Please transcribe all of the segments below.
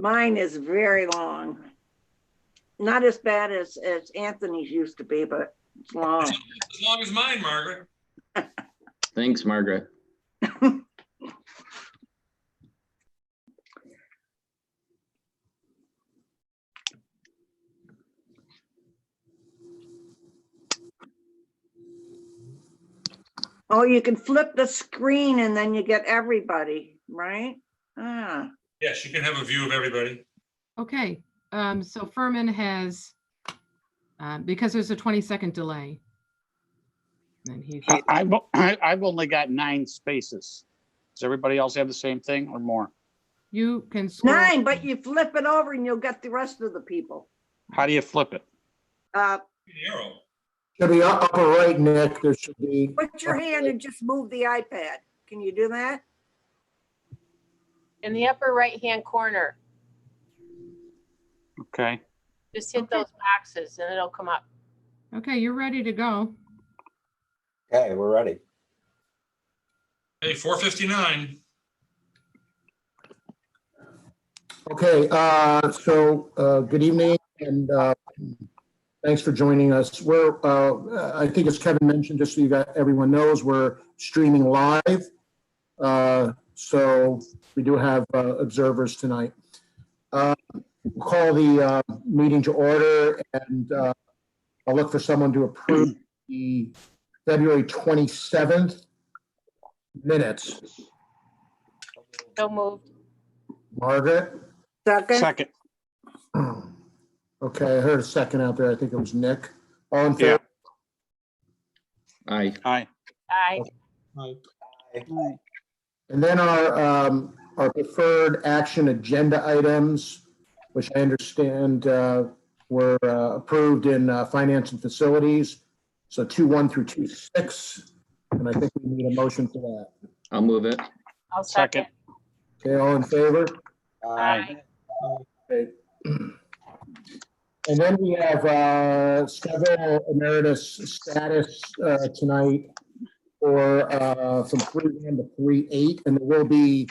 Mine is very long. Not as bad as Anthony's used to be, but it's long. As long as mine, Margaret. Thanks, Margaret. Oh, you can flip the screen and then you get everybody, right? Ah. Yes, you can have a view of everybody. Okay, so Furman has, because there's a 20-second delay. And he, I've only got 9 spaces. Does everybody else have the same thing or more? you can scroll. 9, but you flip it over and you'll get the rest of the people. How do you flip it? Arrow. Should be upper right, Nick. There should be. Put your hand and just move the iPad. Can you do that? In the upper right-hand corner, Okay. just hit those boxes and it'll come up. Okay, you're ready to go. Okay, we're ready. Hey, 4:59. Okay, good evening and thanks for joining us. We're, I think as Kevin mentioned, just so everyone knows, we're streaming live. So we do have observers tonight. We'll call the meeting to order and I'll look for someone to approve the February 27th minutes. So moved. Margaret? Second. Okay, I heard a second out there. I think it was Nick. All in favor? Aye. Aye. Aye. And then our preferred action agenda items, which I understand were approved in finance and facilities. So 2.1 through 2.6, and I think we need a motion for that. I'll move it. I'll second. Okay, all in favor? Aye. Okay. And then we have several emeritus status tonight for from 3.1 to 3.8, and there will be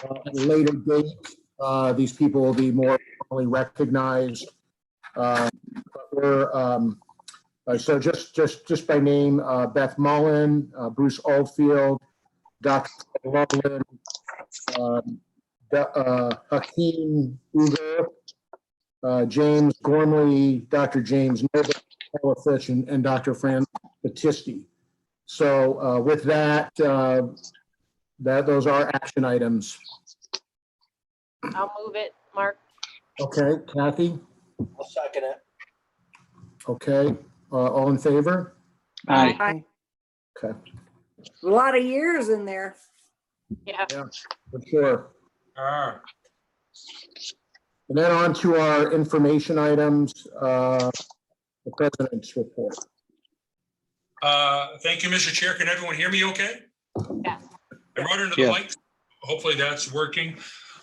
at a later date. These people will be more formally recognized. But we're so just by name: Beth Mullen, Bruce Oldfield, Dr. Loveland, Hakeem Uger, James Gormley, Dr. James Noble, Paula Fitch, and Dr. Fran Battisti. So with that, those are action items. I'll move it, Mark. Okay, Kathy? I'll second it. Okay, all in favor? Aye. Okay, A lot of years in there. Yeah. for sure. And then on to our information items, the president's report. Thank you, Mr. Chair. Can everyone hear me okay? Yeah. I wrote into the Yeah. mic. Hopefully that's working.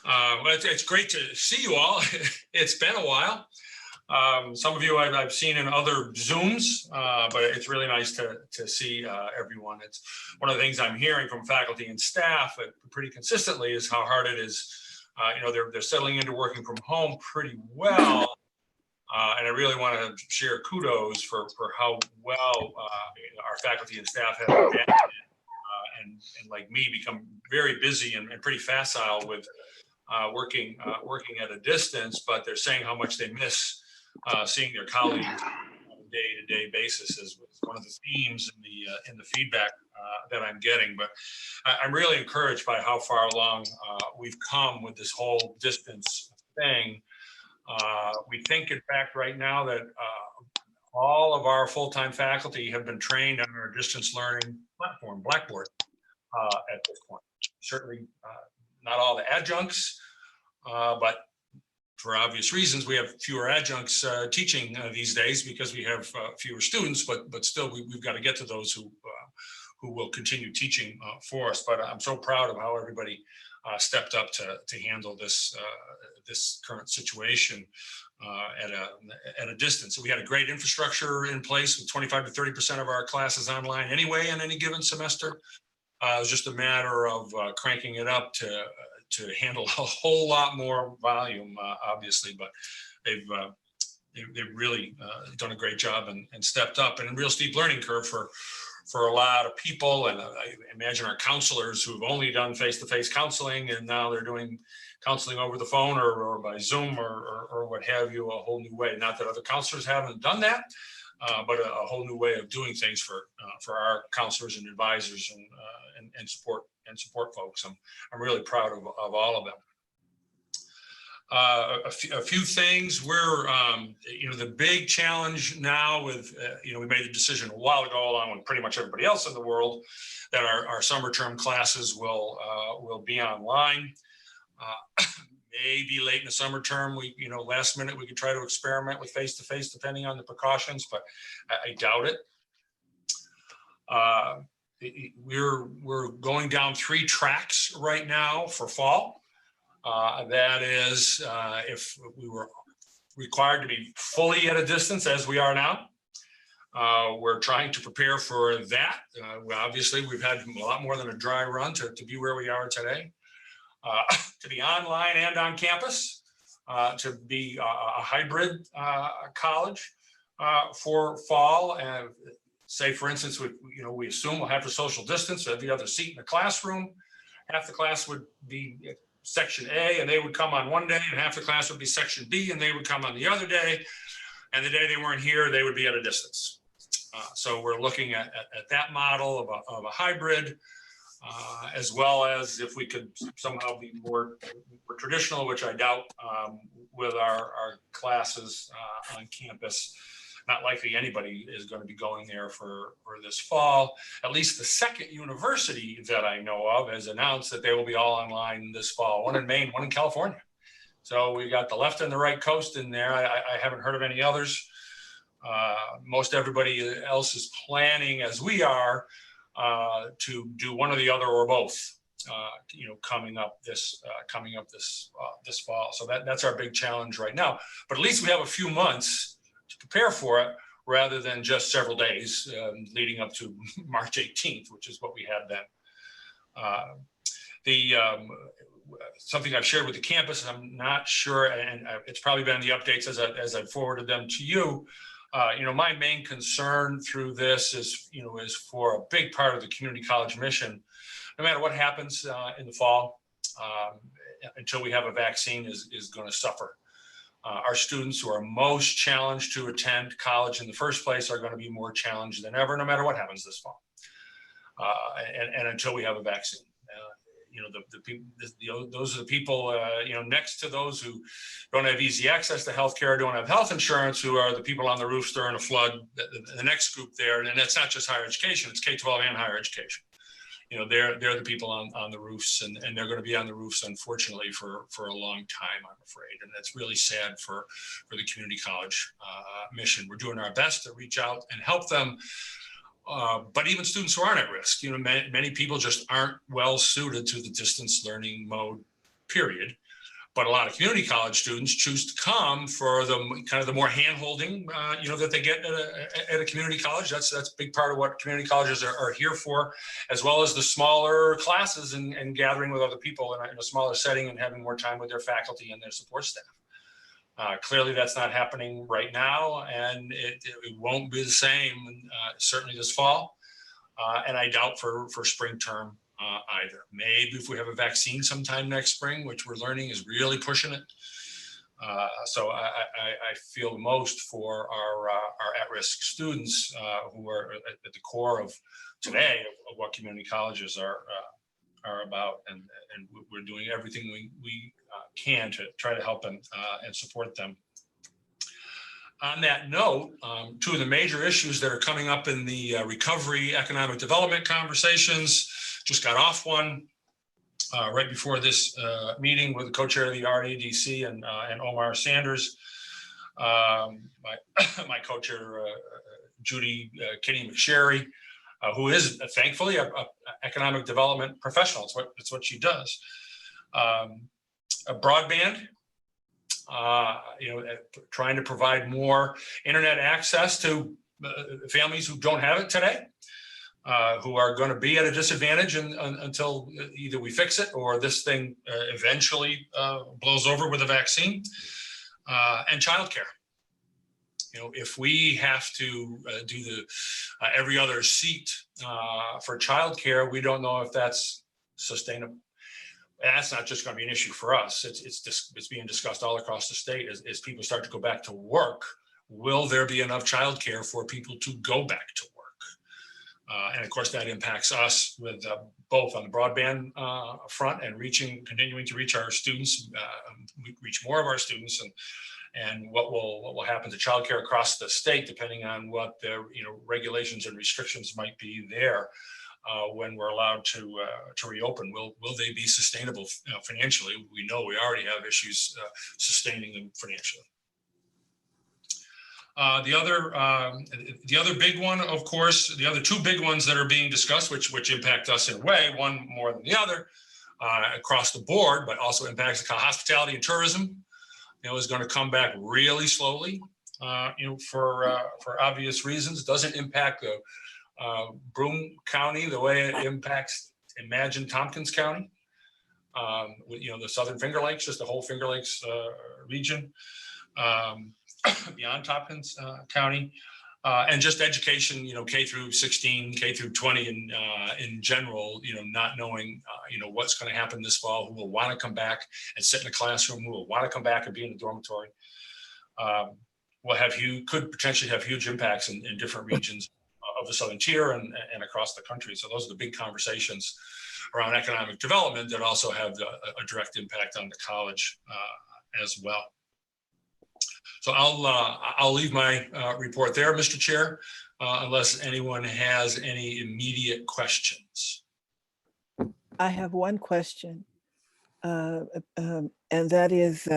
It's great to see you all. It's been a while. Some of you I've seen in other Zooms, but it's really nice to see everyone. It's one of the things I'm hearing from faculty and staff pretty consistently is how hard it is. They're settling into working from home pretty well. And I really want to share kudos for how well our faculty and staff have adapted and like me become very busy and pretty facile with working at a distance, but they're saying how much they miss seeing their colleagues on a day-to-day basis is one of the themes in the feedback that I'm getting. But I'm really encouraged by how far along we've come with this whole distance thing. We think, in fact, right now that all of our full-time faculty have been trained on our distance learning platform, Blackboard, at this point. Certainly not all the adjuncts, but for obvious reasons, we have fewer adjuncts teaching these days because we have fewer students, but still we've got to get to those who will continue teaching for us. But I'm so proud of how everybody stepped up to handle this current situation at a distance. So we had a great infrastructure in place with 25 to 30% of our classes online anyway in any given semester. It was just a matter of cranking it up to to handle a whole lot more volume, obviously, but they've really done a great job and stepped up, and a real steep learning curve for a lot of people. And I imagine our counselors who've only done face-to-face counseling, and now they're doing counseling over the phone or by Zoom or what have you, a whole new way. Not that other counselors haven't done that, but a whole new way of doing things for our counselors and advisors and support folks. I'm really proud of all of them. A few things. We're, the big challenge now with, we made a decision a while ago, along with pretty much everybody else in the world, that our summer term classes will be online. Maybe late in the summer term, last minute we could try to experiment with face-to-face, depending on the precautions, but I doubt it. We're going down 3 tracks right now for fall. That is, if we were required to be fully at a distance as we are now, we're trying to prepare for that. Obviously, we've had a lot more than a dry run to be where we are today. To be online and on campus, to be a hybrid college for fall. And say, for instance, we assume we'll have the social distance, every other seat in the classroom. Half the class would be section A and they would come on one day, and half the class would be section B and they would come on the other day. And the day they weren't here, they would be at a distance. So we're looking at that model of a hybrid, as well as if we could somehow be more traditional, which I doubt, with our classes on campus. Not likely anybody is going to be going there for this fall. At least the second university that I know of has announced that they will be all online this fall. One in Maine, one in California. So we got the left and the right coast in there. I haven't heard of any others. Most everybody else is planning, as we are, to do one or the other or both. Coming up this fall. So that's our big challenge right now. But at least we have a few months to prepare for it, rather than just several days leading up to March 18th, which is what we had then. Something I've shared with the campus, I'm not sure, and it's probably been in the updates as I forwarded them to you. My main concern through this is for a big part of the community college mission. No matter what happens in the fall, until we have a vaccine, is going to suffer. Our students who are most challenged to attend college in the first place are going to be more challenged than ever, no matter what happens this fall, and until we have a vaccine. Those are the people, next to those who don't have easy access to healthcare, don't have health insurance, who are the people on the roofs during a flood. The next group there, and that's not just higher education; it's K-12 and higher education. They're the people on the roofs, and they're going to be on the roofs, unfortunately, for a long time, I'm afraid. And that's really sad for the community college mission. We're doing our best to reach out and help them. But even students who aren't at risk, many people just aren't well suited to the distance learning mode, period. But a lot of community college students choose to come for the more hand-holding, that they get at a community college. That's a big part of what community colleges are here for, as well as the smaller classes and gathering with other people in a smaller setting and having more time with their faculty and their support staff. Clearly, that's not happening right now, and it won't be the same certainly this fall, and I doubt for spring term either. Maybe if we have a vaccine sometime next spring, which we're learning is really pushing it. So I feel most for our at-risk students who are at the core of today of what community colleges are about, and we're doing everything we can to try to help them and support them. On that note, 2 of the major issues that are coming up in the recovery economic development conversations, just got off one right before this meeting with the co-chair of the RADC and Omar Sanders, my co-chair Judy Kinney McSherry, who is thankfully a economic development professional. It's what she does. A broadband, trying to provide more internet access to families who don't have it today. who are going to be at a disadvantage until either we fix it or this thing eventually blows over with a vaccine, and childcare. You know, if we have to do the every other seat for childcare, we don't know if that's sustainable. And that's not just going to be an issue for us. It's being discussed all across the state as people start to go back to work. Will there be enough childcare for people to go back to work? And of course, that impacts us with both on the broadband front and continuing to reach our students, reach more of our students, and what will happen to childcare across the state, depending on what the regulations and restrictions might be there when we're allowed to reopen. Will they be sustainable financially? We know we already have issues sustaining them financially. The other big one, of course, the other two big ones that are being discussed, which impact us in a way, one more than the other, across the board, but also impacts hospitality and tourism. Is going to come back really slowly, for obvious reasons. It doesn't impact the Broome County the way it impacts, imagine, Tompkins County. The Southern Finger Lakes, just the whole Finger Lakes region. Beyond Tompkins County, and just education, K through 16, K through 20 in general, not knowing, what's going to happen this fall, who will want to come back and sit in a classroom, who will want to come back and be in the dormitory, could potentially have huge impacts in different regions of the Southern Tier and across the country. So those are the big conversations around economic development that also have a direct impact on the college as well. So I'll leave my report there, Mr. Chair, unless anyone has any immediate questions. I have one question, and that is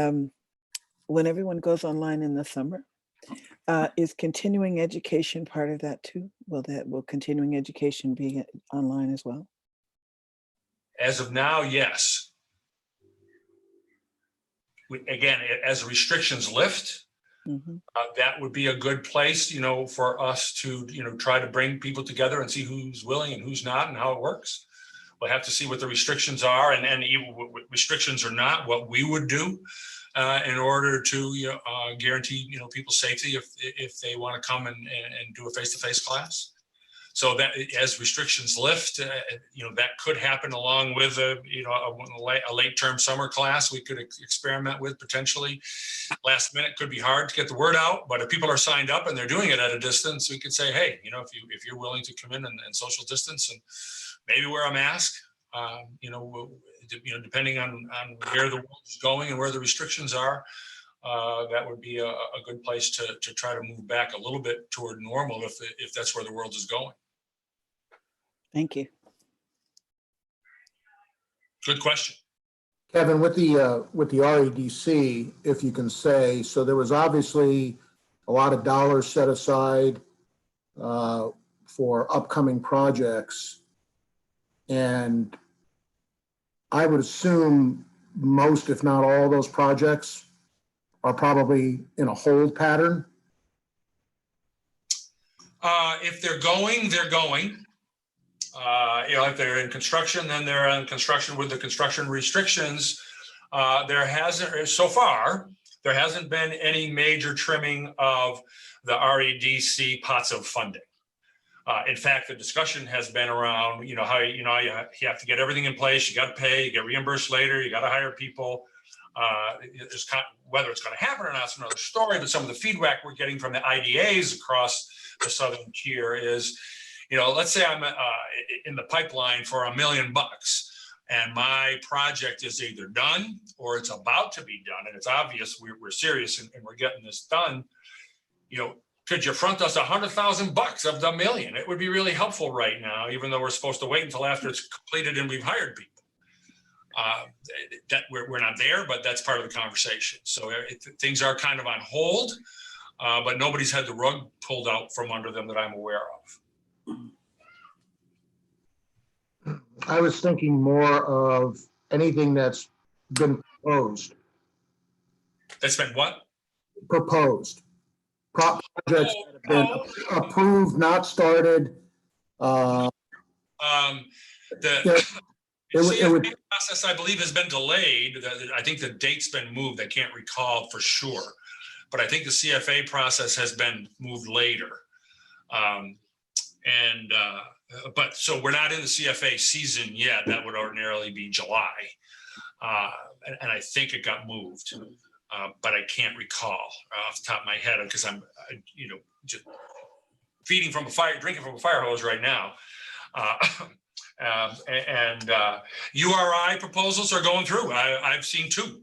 when everyone goes online in the summer, is continuing education part of that too? Will continuing education be online as well? As of now, yes. Again, as restrictions lift, that would be a good place, for us to, try to bring people together and see who's willing and who's not and how it works. We'll have to see what the restrictions are, and even restrictions or not, what we would do in order to guarantee, people's safety if they want to come and do a face-to-face class. So that as restrictions lift, that could happen along with a late term summer class we could experiment with potentially. Last minute could be hard to get the word out, but if people are signed up and they're doing it at a distance, we could say, hey, if you're willing to come in and social distance and maybe wear a mask, depending on where the world is going and where the restrictions are, that would be a good place to try to move back a little bit toward normal if that's where the world is going. Thank you. Good question. Kevin, with the REDC, if you can say, so there was obviously a lot of dollars set aside for upcoming projects. And I would assume most, if not all, those projects are probably in a hold pattern. If they're going, they're going. If they're in construction, then they're in construction with the construction restrictions. There hasn't been any major trimming of the REDC pots of funding. In fact, the discussion has been around, how you have to get everything in place. You got to pay. You get reimbursed later. You got to hire people. Whether it's going to happen or not is another story. But some of the feedback we're getting from the IDAs across the Southern Tier is, let's say I'm in the pipeline for $1 million, and my project is either done or it's about to be done, and it's obvious we're serious and we're getting this done. Could you front us $100,000 of the $1 million? It would be really helpful right now, even though we're supposed to wait until after it's completed and we've hired people. That we're not there, but that's part of the conversation. So things are kind of on hold, but nobody's had the rug pulled out from under them that I'm aware of. I was thinking more of anything that's been proposed. That's been what? Proposed. Projects that have been approved, not started, The Yeah, it would- it would- CFA process, I believe, has been delayed. I think the date's been moved. I can't recall for sure. But I think the CFA process has been moved later. But so we're not in the CFA season yet. That would ordinarily be July. And I think it got moved, but I can't recall off the top of my head because I'm, just drinking from a fire hose right now. URI proposals are going through. I've seen two,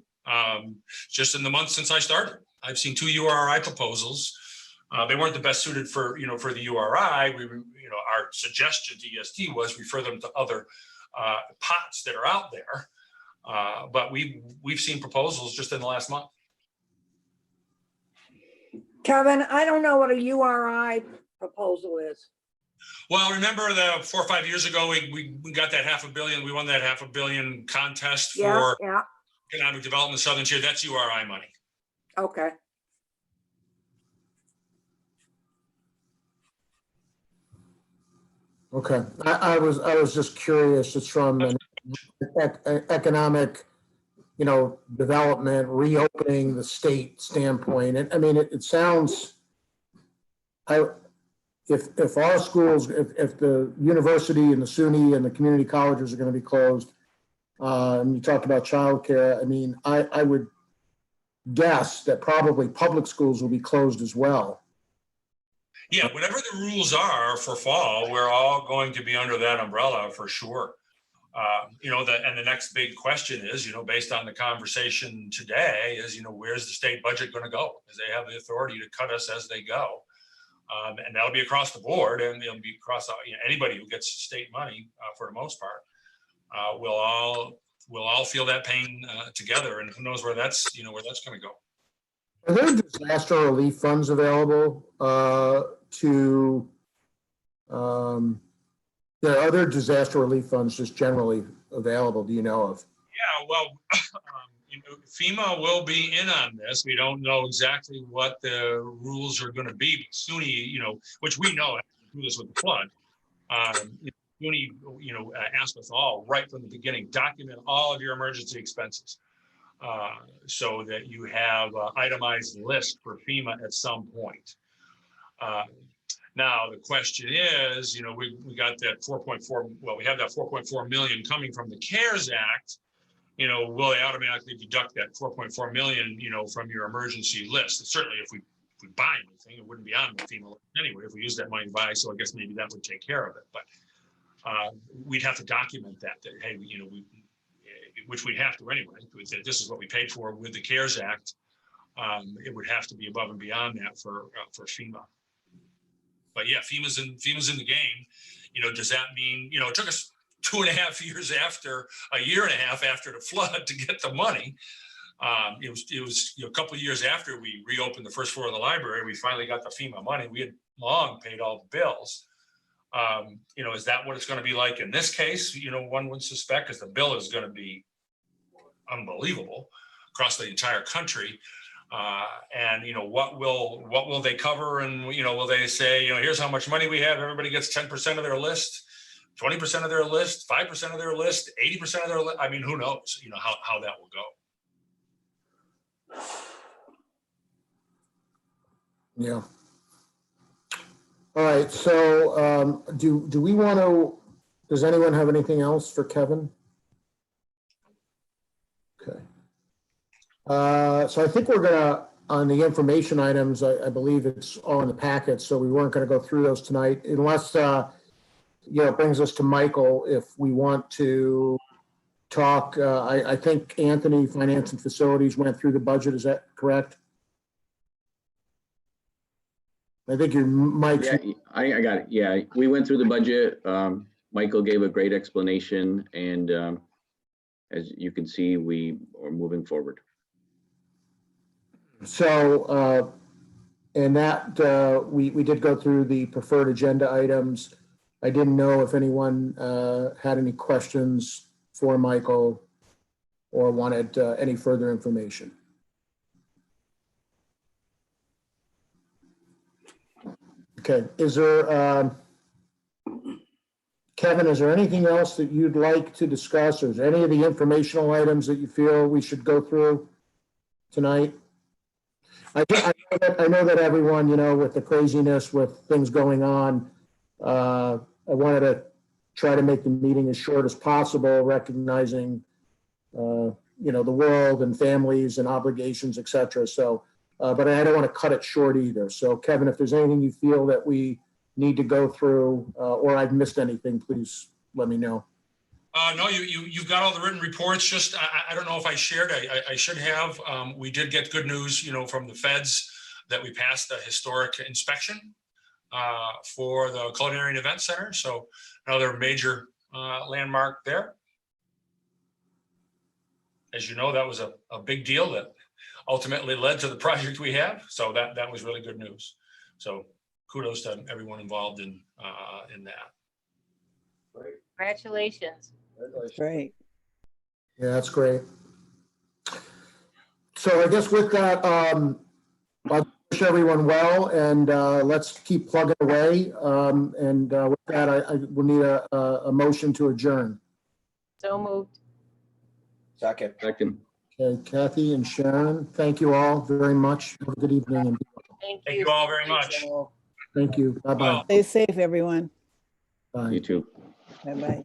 just in the month since I started. I've seen two URI proposals. They weren't the best suited for, for the URI. Our suggestion to EST was refer them to other pots that are out there. But we've seen proposals just in the last month. Kevin, I don't know what a URI proposal is. Well, remember 4 or 5 years ago, we got that $500 million. We won that $500 million contest for Yeah, economic development in Southern Tier. That's URI money. okay. Okay, I was just curious, it's from an economic, development, reopening the state standpoint. And I mean, it sounds, if our schools, if the university and the SUNY and the community colleges are going to be closed, and you talked about childcare, I mean, I would guess that probably public schools will be closed as well. Yeah, whatever the rules are for fall, we're all going to be under that umbrella for sure. And the next big question is, based on the conversation today is, where's the state budget going to go? Because they have the authority to cut us as they go. And that'll be across the board, and it'll be across anybody who gets state money for the most part. We'll all feel that pain together, and who knows where that's going to go. Are there disaster relief funds available there are other disaster relief funds just generally available, do you know of? Yeah, well, FEMA will be in on this. We don't know exactly what the rules are going to be, but SUNY, which we know do this with the flood. SUNY, asked us all right from the beginning, document all of your emergency expenses so that you have an itemized list for FEMA at some point. Now, the question is, we got that 4.4, well, we have that 4.4 million coming from the CARES Act. Will they automatically deduct that 4.4 million, from your emergency list? And certainly if we buy anything, it wouldn't be on the FEMA list anyway, if we use that money to buy. So I guess maybe that would take care of it. But we'd have to document that, hey, which we'd have to anyway. This is what we paid for with the CARES Act. It would have to be above and beyond that for FEMA. But yeah, FEMA's in the game. Does that mean, it took us 2.5 years a year and a half after the flood to get the money. It was a couple of years after we reopened the first floor of the library, we finally got the FEMA money. We had long paid all the bills. Is that what it's going to be like in this case? One would suspect, because the bill is going to be unbelievable across the entire country. And what will they cover? And will they say, here's how much money we have, everybody gets 10% of their list, 20% of their list, 5% of their list, 80% of their list? I mean, who knows how that will go. Yeah. All right, so do we want to, does anyone have anything else for Kevin? Okay. So I think we're gonna, on the information items, I believe it's all in the packet, so we weren't gonna go through those tonight, unless, it brings us to Michael, if we want to talk. I think Anthony, Finance and Facilities, went through the budget, is that correct? I think your mic's. Yeah, I got it. Yeah, we went through the budget. Michael gave a great explanation, and as you can see, we are moving forward. So, and that we did go through the preferred agenda items. I didn't know if anyone had any questions for Michael or wanted any further information. Okay, is there Kevin, is there anything else that you'd like to discuss, or is there any of the informational items that you feel we should go through tonight? I know that everyone, with the craziness with things going on, I wanted to try to make the meeting as short as possible, recognizing, the world and families and obligations, et cetera. So, but I don't want to cut it short either. So Kevin, if there's anything you feel that we need to go through, or I've missed anything, please let me know. No, you've got all the written reports. Just, I don't know if I shared, I should have. We did get good news, from the feds that we passed a historic inspection for the Culinary and Event Center. So another major landmark there. As you know, that was a big deal that ultimately led to the project we have. So that was really good news. So kudos to everyone involved in that. Congratulations. Great. Yeah, that's great. So I guess with that, I'll wish everyone well, and let's keep plugging away. And with that, I will need a motion to adjourn. So moved. Second. Second. Okay, Kathy and Sharon, thank you all very much. Have a good evening. And Thank Thank you. you all very much. thank you. Bye-bye. Well, Stay safe, everyone. Bye. You too. Bye-bye.